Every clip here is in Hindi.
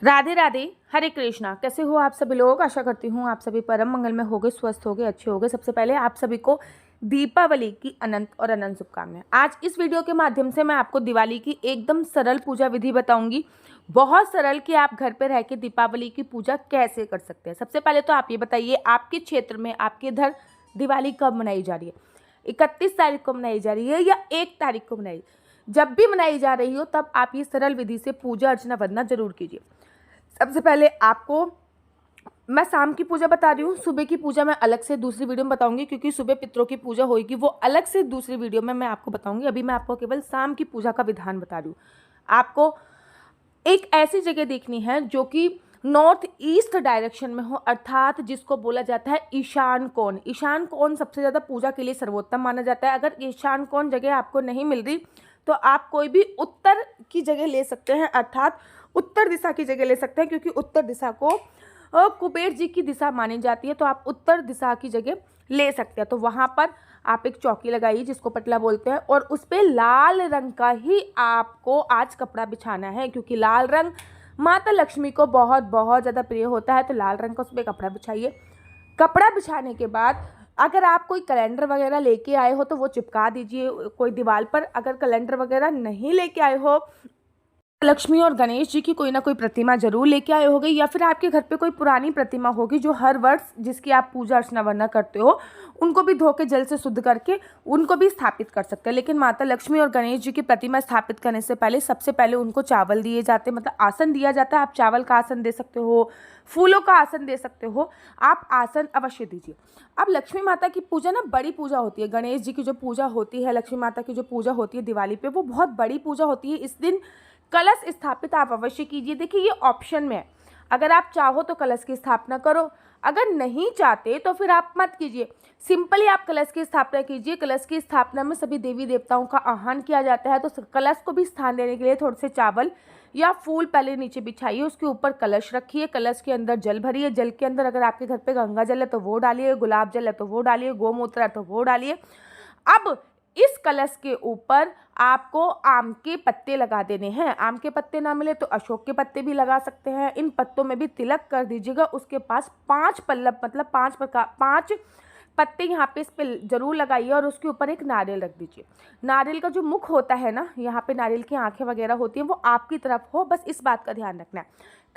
राधे राधे। हरे कृष्णा। कैसे हो आप सभी लोग? आशा करती हूँ आप सभी परम मंगल में होगे, स्वस्थ होगे, अच्छे होगे। सबसे पहले आप सभी को दीपावली की अनंत और अनंत शुभकामनाएं। आज इस वीडियो के माध्यम से मैं आपको दिवाली की एकदम सरल पूजा विधि बताऊंगी। बहुत सरल कि आप घर पे रह के दीपावली की पूजा कैसे कर सकते हैं। सबसे पहले तो आप ये बताइए, आपके क्षेत्र में, आपके इधर दिवाली कब मनाई जा रही है? 31 तारीख को मनाई जा रही है या 1 तारीख को मनाई? जब भी मनाई जा रही हो तब आप ये सरल विधि से पूजा अर्चना वंदना जरूर कीजिए। सबसे पहले आपको मैं शाम की पूजा बता रही हूँ, सुबह की पूजा मैं अलग से दूसरी वीडियो में बताऊंगी, क्योंकि सुबह पितरों की पूजा होगी, वो अलग से दूसरी वीडियो में मैं आपको बताऊंगी। अभी मैं आपको केवल शाम की पूजा का विधान बता रही हूँ। आपको एक ऐसी जगह देखनी है जो कि नॉर्थ ईस्ट डायरेक्शन में हो, अर्थात जिसको बोला जाता है ईशान कोण। ईशान कोण सबसे ज़्यादा पूजा के लिए सर्वोत्तम माना जाता है। अगर ईशान कोण जगह आपको नहीं मिल रही तो आप कोई भी उत्तर की जगह ले सकते हैं, अर्थात उत्तर दिशा की जगह ले सकते हैं, क्योंकि उत्तर दिशा को कुबेर जी की दिशा मानी जाती है। तो आप उत्तर दिशा की जगह ले सकते हैं। तो वहाँ पर आप एक चौकी लगाइए, जिसको पटला बोलते हैं, और उस पर लाल रंग का ही आपको आज कपड़ा बिछाना है, क्योंकि लाल रंग माता लक्ष्मी को बहुत बहुत ज़्यादा प्रिय होता है। तो लाल रंग का उस पर कपड़ा बिछाइए। कपड़ा बिछाने के बाद अगर आप कोई कैलेंडर वगैरह लेके आए हो तो वो चिपका दीजिए कोई दीवार पर। अगर कैलेंडर वगैरह नहीं लेके आए हो, लक्ष्मी और गणेश जी की कोई ना कोई प्रतिमा जरूर लेके आए होगे, या फिर आपके घर पे कोई पुरानी प्रतिमा होगी जो हर वर्ष जिसकी आप पूजा अर्चना वरना करते हो, उनको भी धो के जल से शुद्ध करके उनको भी स्थापित कर सकते हैं। लेकिन माता लक्ष्मी और गणेश जी की प्रतिमा स्थापित करने से पहले सबसे पहले उनको चावल दिए जाते हैं, मतलब आसन दिया जाता है। आप चावल का आसन दे सकते हो, फूलों का आसन दे सकते हो, आप आसन अवश्य दीजिए। अब लक्ष्मी माता की पूजा ना बड़ी पूजा होती है। गणेश जी की जो पूजा होती है, लक्ष्मी माता की जो पूजा होती है दिवाली पे, वो बहुत बड़ी पूजा होती है। इस दिन कलश स्थापित आप अवश्य कीजिए। देखिए, ये ऑप्शन में है, अगर आप चाहो तो कलश की स्थापना करो, अगर नहीं चाहते तो फिर आप मत कीजिए। सिंपली आप कलश की स्थापना कीजिए। कलश की स्थापना में सभी देवी देवताओं का आह्वान किया जाता है। तो कलश को भी स्थान देने के लिए थोड़े से चावल या फूल पहले नीचे बिछाइए, उसके ऊपर कलश रखिए, कलश के अंदर जल भरिए। जल के अंदर अगर आपके घर पे गंगा जल है तो वो डालिए, गुलाब जल है तो वो डालिए, गोमूत्र है तो वो डालिए। अब इस कलश के ऊपर आपको आम के पत्ते लगा देने हैं। आम के पत्ते ना मिले तो अशोक के पत्ते भी लगा सकते हैं। इन पत्तों में भी तिलक कर दीजिएगा। उसके पास 5 पल्लव, मतलब 5 पत्ते यहाँ पे इस पे जरूर लगाइए, और उसके ऊपर एक नारियल रख दीजिए। नारियल का जो मुख होता है ना, यहाँ पे नारियल की आंखें वगैरह होती हैं, वो आपकी तरफ हो, बस इस बात का ध्यान रखना है।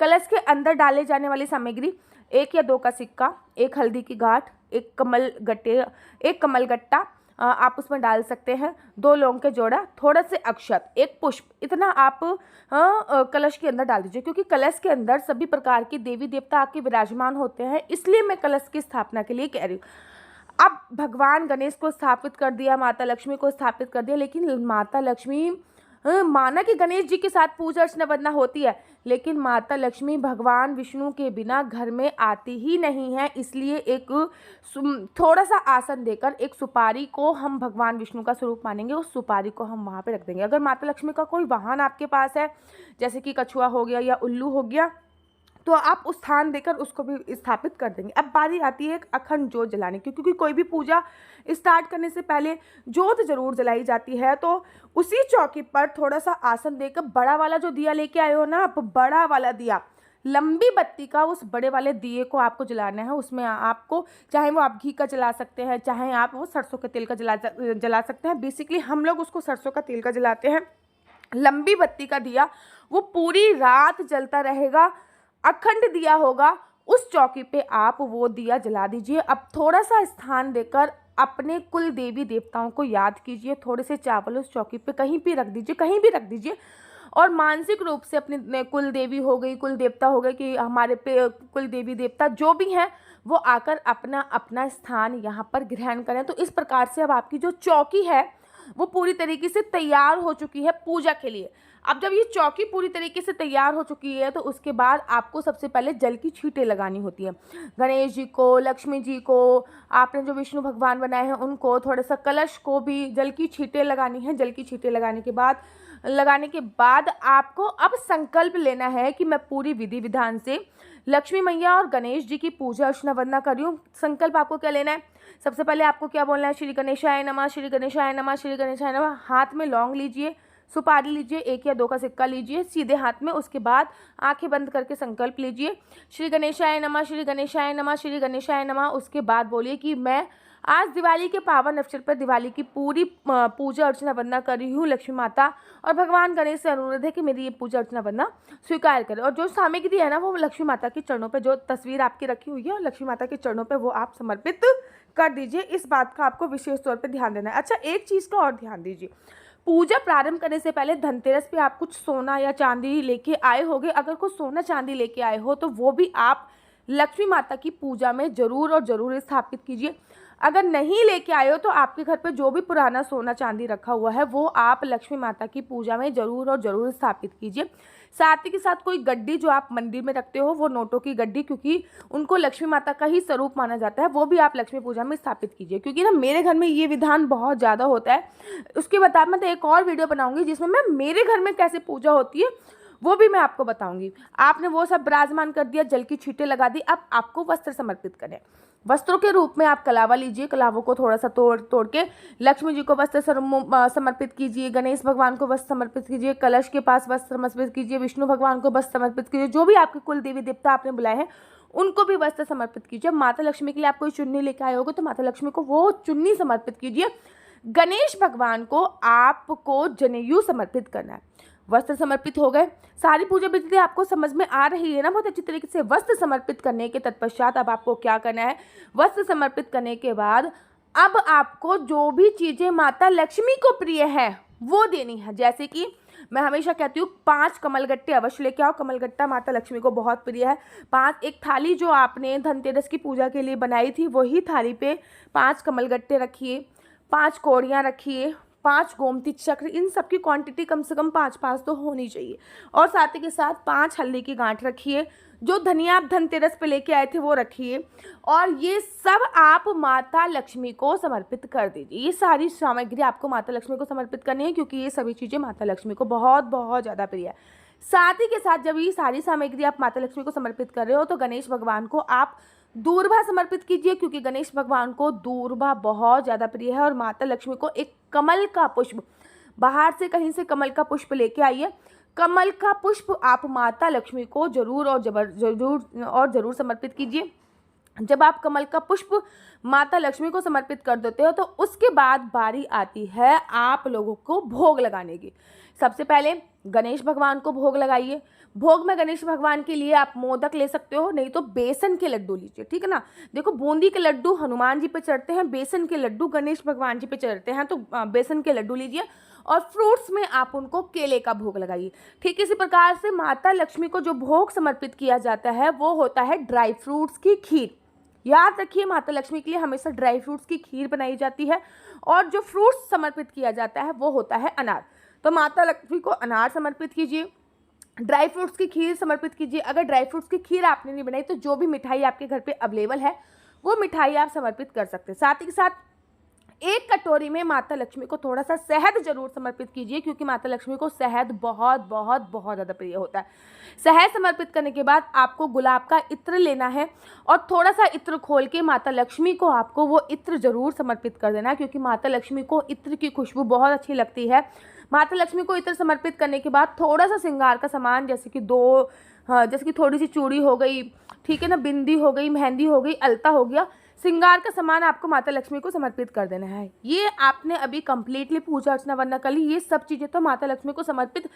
कलश के अंदर डाले जाने वाली सामग्री 1 या 2 का सिक्का, 1 हल्दी की गांठ, 1 कमल गट्टा आप उसमें डाल सकते हैं, 2 लौंग के जोड़ा, थोड़ा से अक्षत, 1 पुष्प, इतना आप कलश के अंदर डाल दीजिए। क्योंकि कलश के अंदर सभी प्रकार के देवी देवता आके विराजमान होते हैं, इसलिए मैं कलश की स्थापना के लिए कह रही हूँ। अब भगवान गणेश को स्थापित कर दिया, माता लक्ष्मी को स्थापित कर दिया, लेकिन माता लक्ष्मी, माना कि गणेश जी के साथ पूजा अर्चना वंदना होती है, लेकिन माता लक्ष्मी भगवान विष्णु के बिना घर में आती ही नहीं है। इसलिए एक थोड़ा सा आसन देकर एक सुपारी को हम भगवान विष्णु का स्वरूप मानेंगे, उस सुपारी को हम वहाँ पे रख देंगे। अगर माता लक्ष्मी का कोई वाहन आपके पास है, जैसे कि कछुआ हो गया या उल्लू हो गया, तो आप उस स्थान देकर उसको भी स्थापित कर देंगे। अब बारी आती है एक अखंड जोत जलाने की, क्योंकि कोई भी पूजा स्टार्ट करने से पहले जोत जरूर जलाई जाती है। तो उसी चौकी पर थोड़ा सा आसन देकर बड़ा वाला जो दिया लेके आए हो ना आप, बड़ा वाला दिया, लंबी बत्ती का, उस बड़े वाले दिए को आपको जलाना है। उसमें आपको चाहे वो आप घी का जला सकते हैं, चाहे आप वो सरसों के तेल का जला सकते हैं। बेसिकली हम लोग उसको सरसों का तेल का जलाते हैं। लंबी बत्ती का दिया वो पूरी रात जलता रहेगा, अखंड दिया होगा। उस चौकी पे आप वो दिया जला दीजिए। अब थोड़ा सा स्थान देकर अपने कुल देवी देवताओं को याद कीजिए। थोड़े से चावल उस चौकी पे कहीं भी रख दीजिए, कहीं भी रख दीजिए, और मानसिक रूप से अपने कुल देवी हो गई, कुल देवता हो गए, कि हमारे पे कुल देवी देवता जो भी हैं वो आकर अपना अपना स्थान यहाँ पर ग्रहण करें। तो इस प्रकार से अब आपकी जो चौकी है वो पूरी तरीके से तैयार हो चुकी है पूजा के लिए। अब जब ये चौकी पूरी तरीके से तैयार हो चुकी है तो उसके बाद आपको सबसे पहले जल की छींटें लगानी होती है। गणेश जी को, लक्ष्मी जी को, आपने जो विष्णु भगवान बनाए हैं उनको, थोड़ा सा कलश को भी जल की छींटें लगानी है। जल की छींटें लगाने के बाद आपको अब संकल्प लेना है कि मैं पूरी विधि विधान से लक्ष्मी मैया और गणेश जी की पूजा अर्चना वंदना कर रही हूँ। संकल्प आपको क्या लेना है? सबसे पहले आपको क्या बोलना है? श्री गणेशाय नमः, श्री गणेशाय नमः, श्री गणेशाय नमः। हाथ में लौंग लीजिए, सुपारी लीजिए, 1 या 2 का सिक्का लीजिए सीधे हाथ में। उसके बाद आंखें बंद करके संकल्प लीजिए, श्री गणेशाय नमः, श्री गणेशाय नमः, श्री गणेशाय नमः। उसके बाद बोलिए कि मैं आज दिवाली के पावन अवसर पर दिवाली की पूरी पूजा अर्चना वंदना कर रही हूँ लक्ष्मी माता, और भगवान गणेश से अनुरोध है कि मेरी ये पूजा अर्चना वंदना स्वीकार करें। और जो सामग्री है ना वो लक्ष्मी माता के चरणों पे, जो तस्वीर आपकी रखी हुई है और लक्ष्मी माता के चरणों पे, वो आप समर्पित कर दीजिए। इस बात का आपको विशेष तौर पर ध्यान देना है। अच्छा, एक चीज़ का और ध्यान दीजिए, पूजा प्रारंभ करने से पहले धनतेरस पे आप कुछ सोना या चांदी लेके आए होंगे। अगर कुछ सोना चांदी लेके आए हो तो वो भी आप लक्ष्मी माता की पूजा में जरूर और जरूर स्थापित कीजिए। अगर नहीं लेके आए हो तो आपके घर पे जो भी पुराना सोना चांदी रखा हुआ है वो आप लक्ष्मी माता की पूजा में जरूर और जरूर स्थापित कीजिए। साथ ही के साथ कोई गड्डी जो आप मंदिर में रखते हो, वो नोटों की गड्डी, क्योंकि उनको लक्ष्मी माता का ही स्वरूप माना जाता है, वो भी आप लक्ष्मी पूजा में स्थापित कीजिए। क्योंकि ना मेरे घर में ये विधान बहुत ज़्यादा होता है, उसके बाद मैं तो एक और वीडियो बनाऊंगी जिसमें मैं मेरे घर में कैसे पूजा होती है वो भी मैं आपको बताऊंगी। आपने वो सब विराजमान कर दिया, जल की छींटे लगा दी, अब आपको वस्त्र समर्पित करें। वस्त्रों के रूप में आप कलावा लीजिए, कलावों को थोड़ा सा तोड़ के लक्ष्मी जी को वस्त्र समर्पित कीजिए, गणेश भगवान को वस्त्र समर्पित कीजिए, कलश के पास वस्त्र समर्पित कीजिए, विष्णु भगवान को वस्त्र समर्पित कीजिए, जो भी आपके कुल देवी देवता आपने बुलाए हैं उनको भी वस्त्र समर्पित कीजिए। माता लक्ष्मी के लिए आप कोई चुन्नी लेके आए होगे तो माता लक्ष्मी को वो चुन्नी समर्पित कीजिए। गणेश भगवान को आपको जनेऊ समर्पित करना है। वस्त्र समर्पित हो गए, सारी पूजा विधि आपको समझ में आ रही है ना बहुत अच्छी तरीके से। वस्त्र समर्पित करने के तत्पश्चात अब आपको क्या करना है, वस्त्र समर्पित करने के बाद अब आपको जो भी चीजें माता लक्ष्मी को प्रिय है वो देनी है। जैसे कि मैं हमेशा कहती हूँ 5 कमलगट्टे अवश्य लेके आओ, कमलगट्टा माता लक्ष्मी को बहुत प्रिय है। 5 एक थाली जो आपने धनतेरस की पूजा के लिए बनाई थी वही थाली पे 5 कमलगट्टे रखिए, 5 कौड़ियाँ रखिए, 5 गोमती चक्र, इन सब की क्वांटिटी कम से कम 5-5 तो होनी चाहिए। और साथ ही के साथ 5 हल्दी की गांठ रखिए, जो धनिया आप धनतेरस पे लेके आए थे वो रखिए, और ये सब आप माता लक्ष्मी को समर्पित कर दीजिए। ये सारी सामग्री आपको माता लक्ष्मी को समर्पित करनी है क्योंकि ये सभी चीज़ें माता लक्ष्मी को बहुत बहुत ज़्यादा प्रिय है। साथ ही के साथ जब ये सारी सामग्री आप माता लक्ष्मी को समर्पित कर रहे हो तो गणेश भगवान को आप दूर्वा समर्पित कीजिए, क्योंकि गणेश भगवान को दूर्वा बहुत ज़्यादा प्रिय है। और माता लक्ष्मी को एक कमल का पुष्प, बाहर से कहीं से कमल का पुष्प लेके आइए, कमल का पुष्प आप माता लक्ष्मी को जरूर और जरूर समर्पित कीजिए। जब आप कमल का पुष्प माता लक्ष्मी को समर्पित कर देते हो तो उसके बाद बारी आती है आप लोगों को भोग लगाने की। सबसे पहले गणेश भगवान को भोग लगाइए। भोग में गणेश भगवान के लिए आप मोदक ले सकते हो, नहीं तो बेसन के लड्डू लीजिए, ठीक है ना। देखो, बूंदी के लड्डू हनुमान जी पे चढ़ते हैं, बेसन के लड्डू गणेश भगवान जी पे चढ़ते हैं, तो बेसन के लड्डू लीजिए। और फ्रूट्स में आप उनको केले का भोग लगाइए। ठीक इसी प्रकार से माता लक्ष्मी को जो भोग समर्पित किया जाता है वो होता है ड्राई फ्रूट्स की खीर। याद रखिए, माता लक्ष्मी के लिए हमेशा ड्राई फ्रूट्स की खीर बनाई जाती है। और जो फ्रूट्स समर्पित किया जाता है वो होता है अनार, तो माता लक्ष्मी को अनार समर्पित कीजिए, ड्राई फ्रूट्स की खीर समर्पित कीजिए। अगर ड्राई फ्रूट्स की खीर आपने नहीं बनाई तो जो भी मिठाई आपके घर पे अवेलेबल है वो मिठाई आप समर्पित कर सकते हैं। साथ ही के साथ एक कटोरी में माता लक्ष्मी को थोड़ा सा शहद जरूर समर्पित कीजिए, क्योंकि माता लक्ष्मी को शहद बहुत बहुत बहुत ज़्यादा प्रिय होता है। शहद समर्पित करने के बाद आपको गुलाब का इत्र लेना है और थोड़ा सा इत्र खोल के माता लक्ष्मी को आपको वो इत्र जरूर समर्पित कर देना है, क्योंकि माता लक्ष्मी को इत्र की खुशबू बहुत अच्छी लगती है। माता लक्ष्मी को इत्र समर्पित करने के बाद थोड़ा सा श्रृंगार का सामान, जैसे कि थोड़ी सी चूड़ी हो गई, ठीक है ना, बिंदी हो गई, मेहंदी हो गई, अलता हो गया, श्रृंगार का सामान आपको माता लक्ष्मी को समर्पित कर देना है। ये आपने अभी कंप्लीटली पूजा अर्चना वरना कर ली। ये सब चीज़ें तो माता लक्ष्मी को समर्पित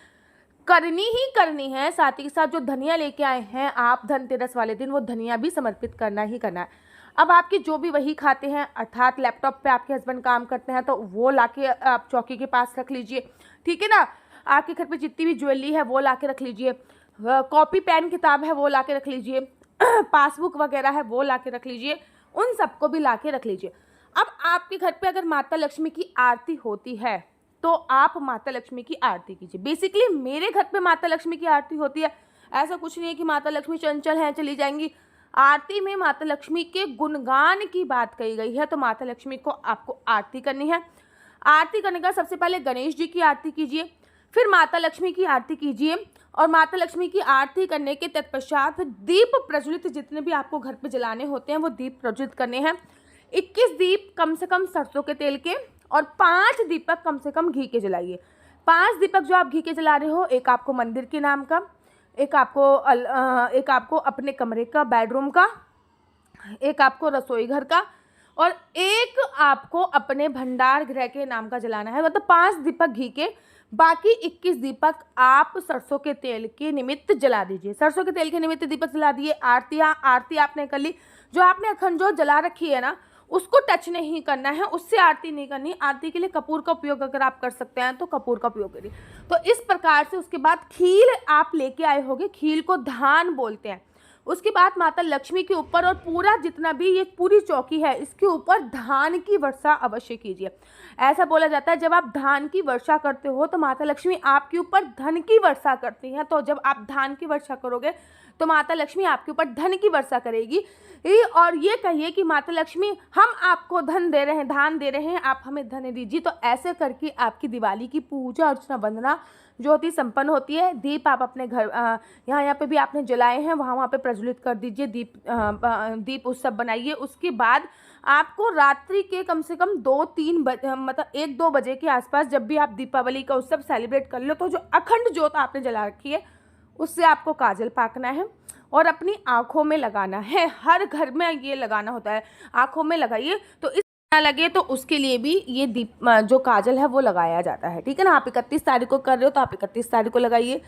करनी ही करनी है। साथ ही साथ जो धनिया लेके आए हैं आप धनतेरस वाले दिन, वो धनिया भी समर्पित करना ही करना है। अब आपकी जो भी वही खाते हैं, अर्थात लैपटॉप पे आपके हस्बैंड काम करते हैं तो वो लाके आप चौकी के पास रख लीजिए, ठीक है ना। आपके घर पे जितनी भी ज्वेलरी है वो लाके रख लीजिए, कॉपी पेन किताब है वो लाके रख लीजिए, पासबुक वगैरह है वो लाके रख लीजिए, उन सबको भी लाके रख लीजिए। अब आपके घर पे अगर माता लक्ष्मी की आरती होती है तो आप माता लक्ष्मी की आरती कीजिए। बेसिकली मेरे घर पे माता लक्ष्मी की आरती होती है, ऐसा कुछ नहीं है कि माता लक्ष्मी चंचल हैं चली जाएंगी। आरती में माता लक्ष्मी के गुणगान की बात कही गई है, तो माता लक्ष्मी को आपको आरती करनी है। आरती करने का सबसे पहले गणेश जी की आरती कीजिए, फिर माता लक्ष्मी की आरती कीजिए, और माता लक्ष्मी की आरती करने के तत्पश्चात दीप प्रज्वलित जितने भी आपको घर पे जलाने होते हैं वो दीप प्रज्वलित करने हैं। 21 दीप कम से कम सरसों के तेल के और 5 दीपक कम से कम घी के जलाइए। 5 दीपक जो आप घी के जला रहे हो, एक आपको मंदिर के नाम का, एक आपको अपने कमरे का, बेडरूम का, एक आपको रसोई घर का, और एक आपको अपने भंडार गृह के नाम का जलाना है। मतलब 5 दीपक घी के, बाकी 21 दीपक आप सरसों के तेल के निमित्त जला दीजिए। सरसों के तेल के निमित्त दीपक जला दिए। आरती आपने कर ली। जो आपने अखंड जोत जला रखी है ना, उसको टच नहीं करना है, उससे आरती नहीं करनी। आरती के लिए कपूर का उपयोग अगर आप कर सकते हैं तो कपूर का उपयोग करिए। तो इस प्रकार से उसके बाद खील आप लेके आए होगे, खील को धान बोलते हैं। उसके बाद माता लक्ष्मी के ऊपर और पूरा जितना भी ये पूरी चौकी है, इसके ऊपर धान की वर्षा अवश्य कीजिए। ऐसा बोला जाता है जब आप धान की वर्षा करते हो तो माता लक्ष्मी आपके ऊपर धन की वर्षा करती हैं। तो जब आप धान की वर्षा करोगे तो माता लक्ष्मी आपके ऊपर धन की वर्षा करेगी। और ये कहिए कि माता लक्ष्मी, हम आपको धन दे रहे हैं, धान दे रहे हैं, आप हमें धन दीजिए। तो ऐसे करके आपकी दिवाली की पूजा अर्चना वंदना जो होती संपन्न होती है। दीप आप अपने घर यहाँ पे भी आपने जलाए हैं, वहाँ पे प्रज्वलित कर दीजिए। दीप उत्सव बनाइए। उसके बाद आपको रात्रि के कम से कम 2-3 बजे, मतलब 1-2 बजे के आसपास, जब भी आप दीपावली का उत्सव सेलिब्रेट कर लो, तो जो अखंड ज्योत आपने जला रखी है उससे आपको काजल पाकना है और अपनी आँखों में लगाना है। हर घर में ये लगाना होता है, आँखों में लगाइए। तो इस ना लगे तो उसके लिए भी ये दीप जो काजल है वो लगाया जाता है, ठीक है ना। आप 31 तारीख को कर रहे हो तो आप 31 तारीख को लगाइए।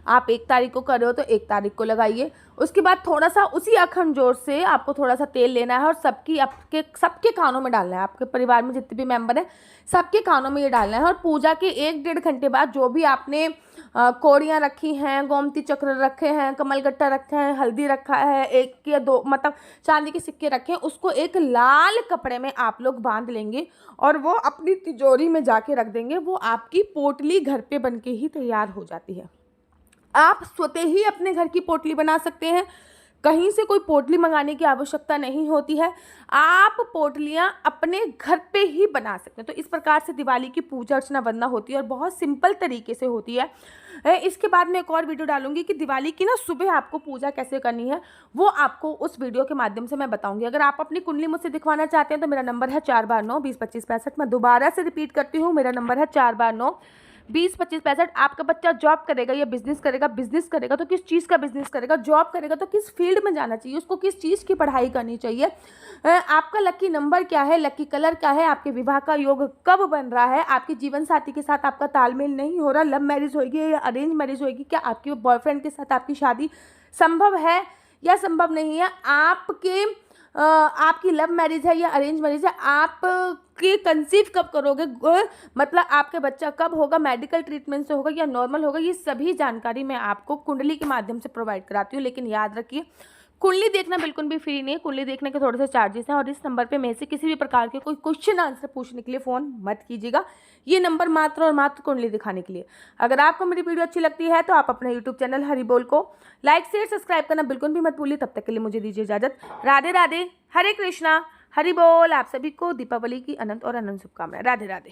आप 1 तारीख को कर रहे हो तो 1 तारीख को लगाइए। उसके बाद थोड़ा सा उसी अखंड जोत से आपको थोड़ा सा तेल लेना है और सबके कानों में डालना है। आपके परिवार में जितने भी मेंबर हैं सबके कानों में ये डालना है। और पूजा के 1-1.5 घंटे बाद जो भी आपने कौड़ियाँ रखी हैं, गोमती चक्र रखे हैं, कमलगट्टा रखे हैं, हल्दी रखा है, 1 या 2 मतलब चांदी के सिक्के रखे हैं, उसको एक लाल कपड़े में आप लोग बांध लेंगे और वो अपनी तिजोरी में जाके रख देंगे। वो आपकी पोटली घर पे बन के ही तैयार हो जाती है। आप स्वतः ही अपने घर की पोटली बना सकते हैं, कहीं से कोई पोटली मंगाने की आवश्यकता नहीं होती है। आप पोटलियाँ अपने घर पे ही बना सकते हैं। तो इस प्रकार से दिवाली की पूजा अर्चना वंदना होती है और बहुत सिंपल तरीके से होती है। इसके बाद मैं एक और वीडियो डालूंगी कि दिवाली की ना सुबह आपको पूजा कैसे करनी है, वो आपको उस वीडियो के माध्यम से मैं बताऊंगी। अगर आप अपनी कुंडली मुझसे दिखवाना चाहते हैं तो मेरा नंबर है 4/9-20-25-65। मैं दोबारा से रिपीट करती हूँ, मेरा नंबर है 4/9-20-25-65। आपका बच्चा जॉब करेगा या बिजनेस करेगा तो किस चीज़ का बिजनेस करेगा, जॉब करेगा तो किस फील्ड में जाना चाहिए, उसको किस चीज़ की पढ़ाई करनी चाहिए, आपका लकी नंबर क्या है, लकी कलर क्या है, आपके विवाह का योग कब बन रहा है, आपके जीवन साथी के साथ आपका तालमेल नहीं हो रहा, लव मैरिज होगी या अरेंज मैरिज होगी, क्या आपके बॉयफ्रेंड के साथ आपकी शादी संभव है या संभव नहीं है, आपकी लव मैरिज है या अरेंज मैरिज है, आप कि कंसीव कब करोगे, मतलब आपके बच्चा कब होगा, मेडिकल ट्रीटमेंट से होगा या नॉर्मल होगा, ये सभी जानकारी मैं आपको कुंडली के माध्यम से प्रोवाइड कराती हूँ। लेकिन याद रखिए, कुंडली देखना बिल्कुल भी फ्री नहीं है। कुंडली देखने के थोड़े से चार्जेस हैं और इस नंबर पे में से किसी भी प्रकार के कोई क्वेश्चन आंसर पूछने के लिए फ़ोन मत कीजिएगा। ये नंबर मात्र और मात्र कुंडली दिखाने के लिए। अगर आपको मेरी वीडियो अच्छी लगती है तो आप अपने यूट्यूब चैनल हरि बोल को लाइक शेयर सब्सक्राइब करना बिल्कुल भी मत भूलिए। तब तक के लिए मुझे दीजिए इजाज़त। राधे राधे, हरे कृष्णा, हरि बोल। आप सभी को दीपावली की अनंत और अनंत शुभकामनाएं। राधे राधे।